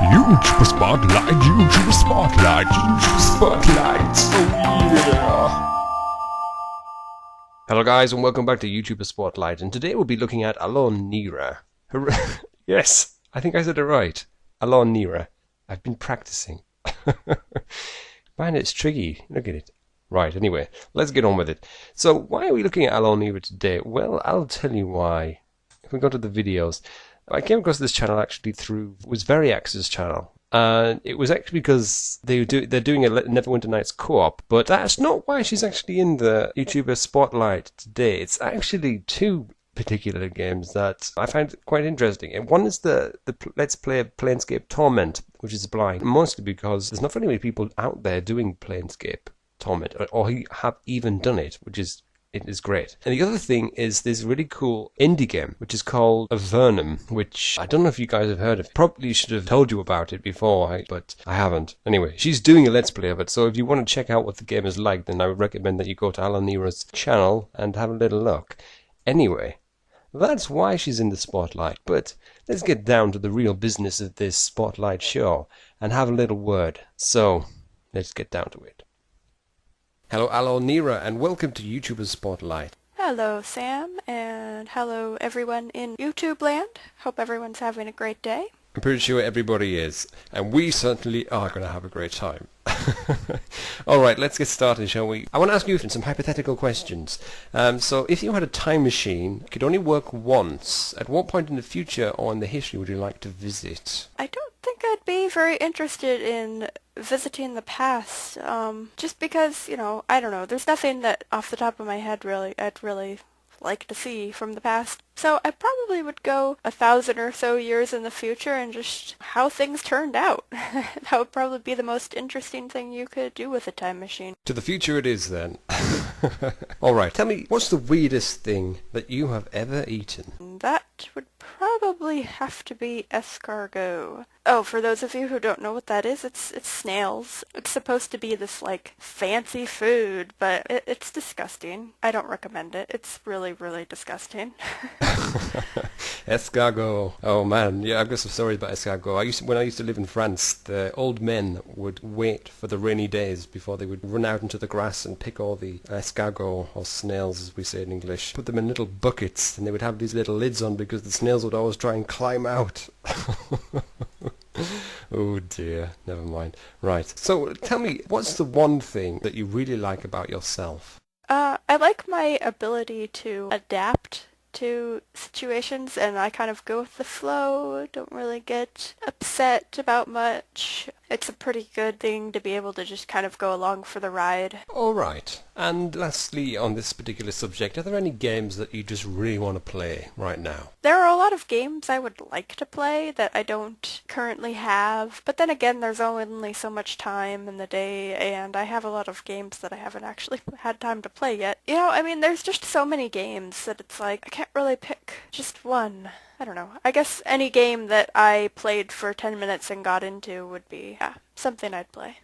YouTuber Spotlight, YouTuber Spotlight, YouTuber Spotlight, oh yeah! Hello guys and welcome back to YouTuber Spotlight, and today we'll be looking at Allaunira. Yes, I think I said it right. Allaunira. I've been practicing. Man, it's tricky. Look at it. Right, anyway, let's get on with it. So, why are we looking at Allaunira today? Well, I'll tell you why. If we go to the videos, I came across this channel actually through Variax's channel. It was actually because they're doing a Neverwinter Nights co-op, but that's not why she's actually in the YouTuber Spotlight today. It's actually two particular games that I find quite interesting. And one is the Let's Play Planescape Torment, which is blind, mostly because there's not very many people out there doing Planescape Torment, or who have even done it, it is great. And the other thing is this really cool indie game, which is called Avernum, which I don't know if you guys have heard of. Probably should have told you about it before, but I haven't. Anyway, she's doing a Let's Play of it, so if you want to check out what the game is like, then I would recommend that you go to Allaunira's channel and have a little look. Anyway, that's why she's in the spotlight, but let's get down to the real business of this spotlight show and have a little word. So, let's get down to it. Hello Allaunira and welcome to YouTuber Spotlight. Hello Sam, and hello everyone in YouTube land. Hope everyone's having a great day. I'm pretty sure everybody is, and we certainly are going to have a great time. Alright, let's get started, shall we? I want to ask you some hypothetical questions. So if you had a time machine, it could only work once, at what point in the future or in the history would you like to visit? I don't think I'd be very interested in visiting the past, just because, I don't know, there's nothing that off the top of my head I'd really like to see from the past. So I probably would go 1,000 or so years in the future and just how things turned out. That would probably be the most interesting thing you could do with a time machine. To the future it is then. Alright, tell me, what's the weirdest thing that you have ever eaten? That would probably have to be escargot. Oh, for those of you who don't know what that is, it's snails. It's supposed to be this, fancy food, but it's disgusting. I don't recommend it. It's really, really disgusting. Escargot. Oh man, yeah, I've got some stories about escargot. When I used to live in France, the old men would wait for the rainy days before they would run out into the grass and pick all the escargot, or snails as we say in English, put them in little buckets, and they would have these little lids on because the snails would always try and climb out. Oh dear, never mind. Right, so tell me, what's the one thing that you really like about yourself? I like my ability to adapt to situations, and I kind of go with the flow, don't really get upset about much. It's a pretty good thing to be able to just kind of go along for the ride. Alright, and lastly on this particular subject, are there any games that you just really want to play right now? There are a lot of games I would like to play that I don't currently have, but then again there's only so much time in the day, and I have a lot of games that I haven't actually had time to play yet. There's just so many games that it's like, I can't really pick just one. I don't know. I guess any game that I played for 10 minutes and got into would be, something I'd play.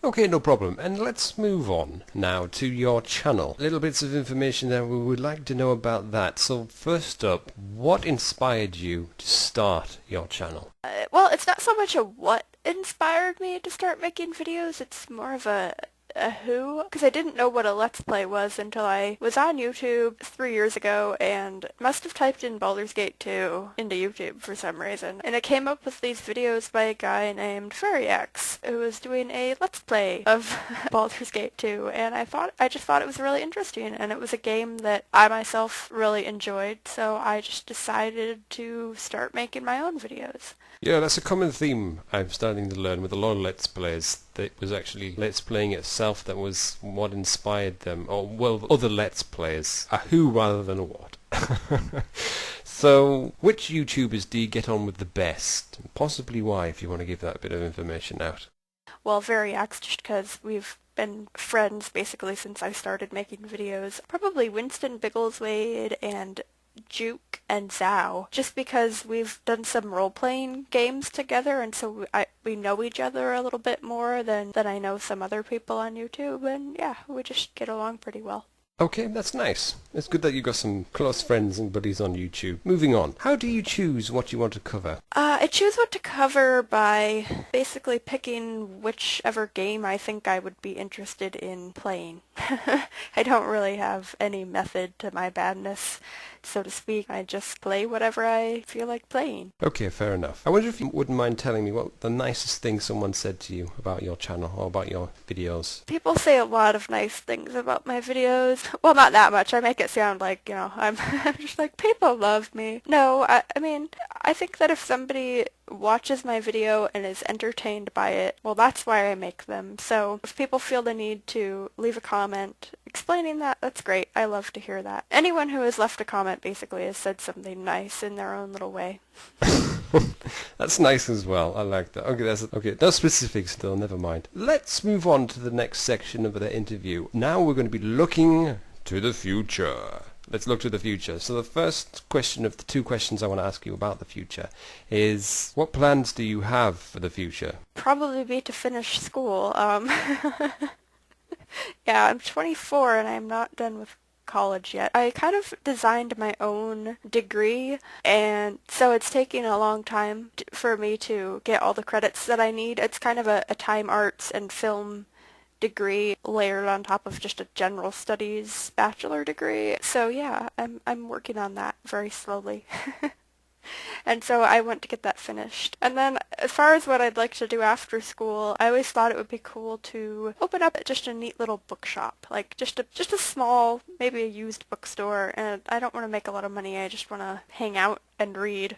Okay, no problem. And let's move on now to your channel. Little bits of information that we would like to know about that. So first up, what inspired you to start your channel? Well, it's not so much a what inspired me to start making videos, it's more of a who, because I didn't know what a Let's Play was until I was on YouTube 3 years ago and must have typed in Baldur's Gate 2 into YouTube for some reason. And it came up with these videos by a guy named Variax, who was doing a Let's Play of Baldur's Gate 2, and I just thought it was really interesting, and it was a game that I myself really enjoyed, so I just decided to start making my own videos. Yeah, that's a common theme I'm starting to learn with a lot of Let's Plays. That it was actually Let's Playing itself that was what inspired them, or well, other Let's Players. A who rather than a what. So, which YouTubers do you get on with the best? And possibly why, if you want to give that bit of information out. Well, Variax, just because we've been friends basically since I started making videos. Probably Winston Biggleswade and Juke and Zhao, just because we've done some role-playing games together, and so we know each other a little bit more than I know some other people on YouTube, and yeah, we just get along pretty well. Okay, that's nice. It's good that you've got some close friends and buddies on YouTube. Moving on. How do you choose what you want to cover? I choose what to cover by basically picking whichever game I think I would be interested in playing. I don't really have any method to my badness, so to speak. I just play whatever I feel like playing. Okay, fair enough. I wonder if you wouldn't mind telling me what the nicest thing someone said to you about your channel or about your videos. People say a lot of nice things about my videos. Well, not that much. I make it sound like, I'm just like, people love me. No, I mean, I think that if somebody watches my video and is entertained by it, well, that's why I make them. So if people feel the need to leave a comment explaining that, that's great. I love to hear that. Anyone who has left a comment basically has said something nice in their own little way. That's nice as well. I like that. Okay, no specifics though, never mind. Let's move on to the next section of the interview. Now we're going to be looking to the future. Let's look to the future. So the first question of the two questions I want to ask you about the future is, what plans do you have for the future? Probably be to finish school. Yeah, I'm 24 and I'm not done with college yet. I kind of designed my own degree, and so it's taking a long time for me to get all the credits that I need. It's kind of a time arts and film degree layered on top of just a general studies bachelor degree. So yeah, I'm working on that very slowly. And so I want to get that finished. And then as far as what I'd like to do after school, I always thought it would be cool to open up just a neat little bookshop, like just a small, maybe a used bookstore. And I don't want to make a lot of money. I just want to hang out and read.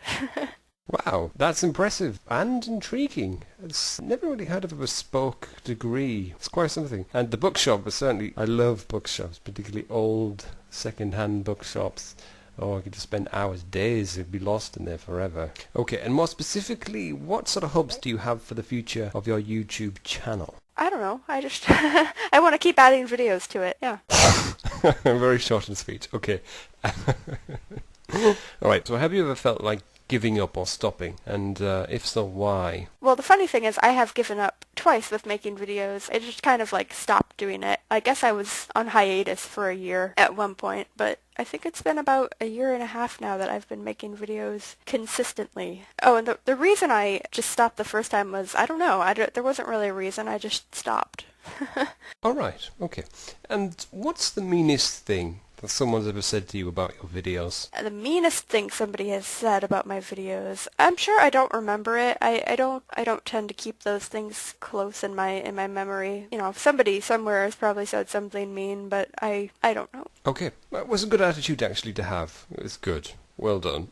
Wow, that's impressive and intriguing. I've never really heard of a bespoke degree. It's quite something. And the bookshop is certainly, I love bookshops, particularly old second-hand bookshops. Oh, I could just spend hours, days, I'd be lost in there forever. Okay, and more specifically, what sort of hopes do you have for the future of your YouTube channel? I don't know. I just, I want to keep adding videos to it. Yeah. Very short and sweet. Okay. Alright, so have you ever felt like giving up or stopping? And if so, why? Well, the funny thing is I have given up twice with making videos. I just kind of like stopped doing it. I guess I was on hiatus for a year at one point, but I think it's been about a year and a half now that I've been making videos consistently. Oh, and the reason I just stopped the first time was, I don't know, there wasn't really a reason, I just stopped. Alright, okay. And what's the meanest thing that someone's ever said to you about your videos? The meanest thing somebody has said about my videos, I'm sure I don't remember it. I don't tend to keep those things close in my memory. You know, somebody somewhere has probably said something mean, but I don't know. Okay, that was a good attitude actually to have. It was good. Well done.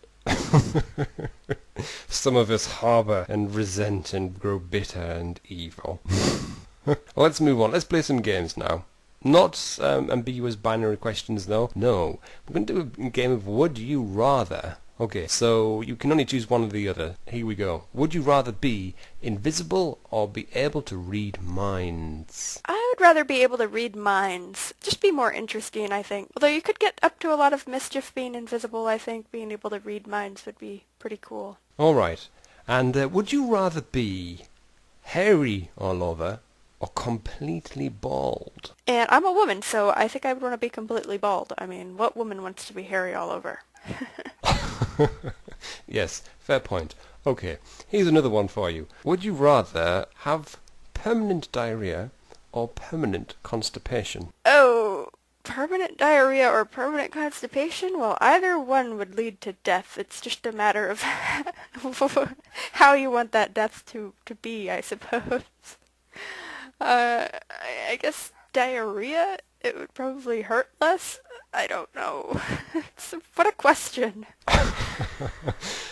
Some of us harbour and resent and grow bitter and evil. Well, let's move on. Let's play some games now. Not ambiguous binary questions though. No. We're going to do a game of Would You Rather. Okay, so you can only choose one or the other. Here we go. Would you rather be invisible or be able to read minds? I would rather be able to read minds. Just be more interesting, I think. Although you could get up to a lot of mischief being invisible, I think being able to read minds would be pretty cool. Alright. And would you rather be hairy all over or completely bald? And I'm a woman, so I think I would want to be completely bald. I mean, what woman wants to be hairy all over? Yes, fair point. Okay, here's another one for you. Would you rather have permanent diarrhea or permanent constipation? Oh, permanent diarrhea or permanent constipation? Well, either one would lead to death. It's just a matter of how you want that death to be, I suppose. I guess diarrhea, it would probably hurt less. I don't know. What a question.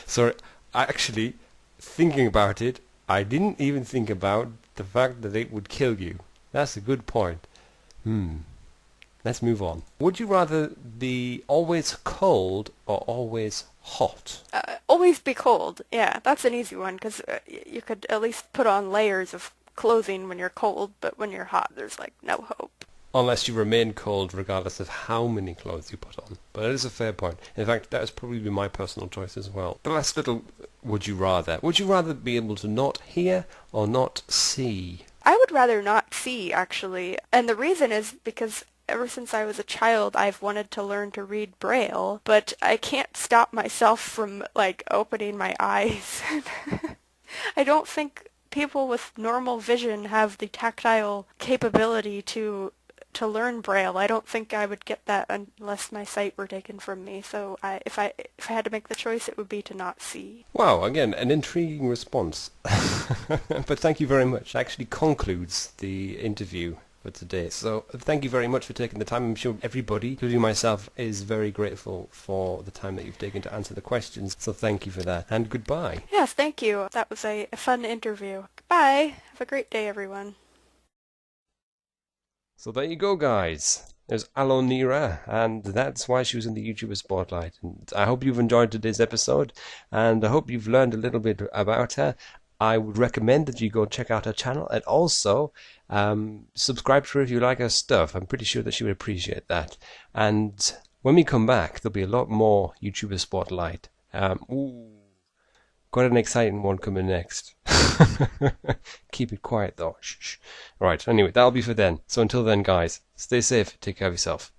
Sorry, actually, thinking about it, I didn't even think about the fact that it would kill you. That's a good point. Let's move on. Would you rather be always cold or always hot? Always be cold. Yeah, that's an easy one, because you could at least put on layers of clothing when you're cold, but when you're hot, there's like no hope. Unless you remain cold regardless of how many clothes you put on. But it is a fair point. In fact, that would probably be my personal choice as well. The last little would you rather. Would you rather be able to not hear or not see? I would rather not see, actually. And the reason is because ever since I was a child, I've wanted to learn to read Braille, but I can't stop myself from, like, opening my eyes. I don't think people with normal vision have the tactile capability to learn Braille. I don't think I would get that unless my sight were taken from me. So if I had to make the choice, it would be to not see. Wow, again, an intriguing response. But thank you very much. Actually concludes the interview for today. So thank you very much for taking the time. I'm sure everybody, including myself, is very grateful for the time that you've taken to answer the questions. So thank you for that. And goodbye. Yes, thank you. That was a fun interview. Goodbye. Have a great day, everyone. So there you go, guys. There's Allaunira, and that's why she was in the YouTuber Spotlight. And I hope you've enjoyed today's episode, and I hope you've learned a little bit about her. I would recommend that you go check out her channel, and also subscribe to her if you like her stuff. I'm pretty sure that she would appreciate that. And when we come back, there'll be a lot more YouTuber Spotlight. Got an exciting one coming next. Keep it quiet though. Shh. Right, anyway, that'll be for then. So until then, guys, stay safe, take care of yourself.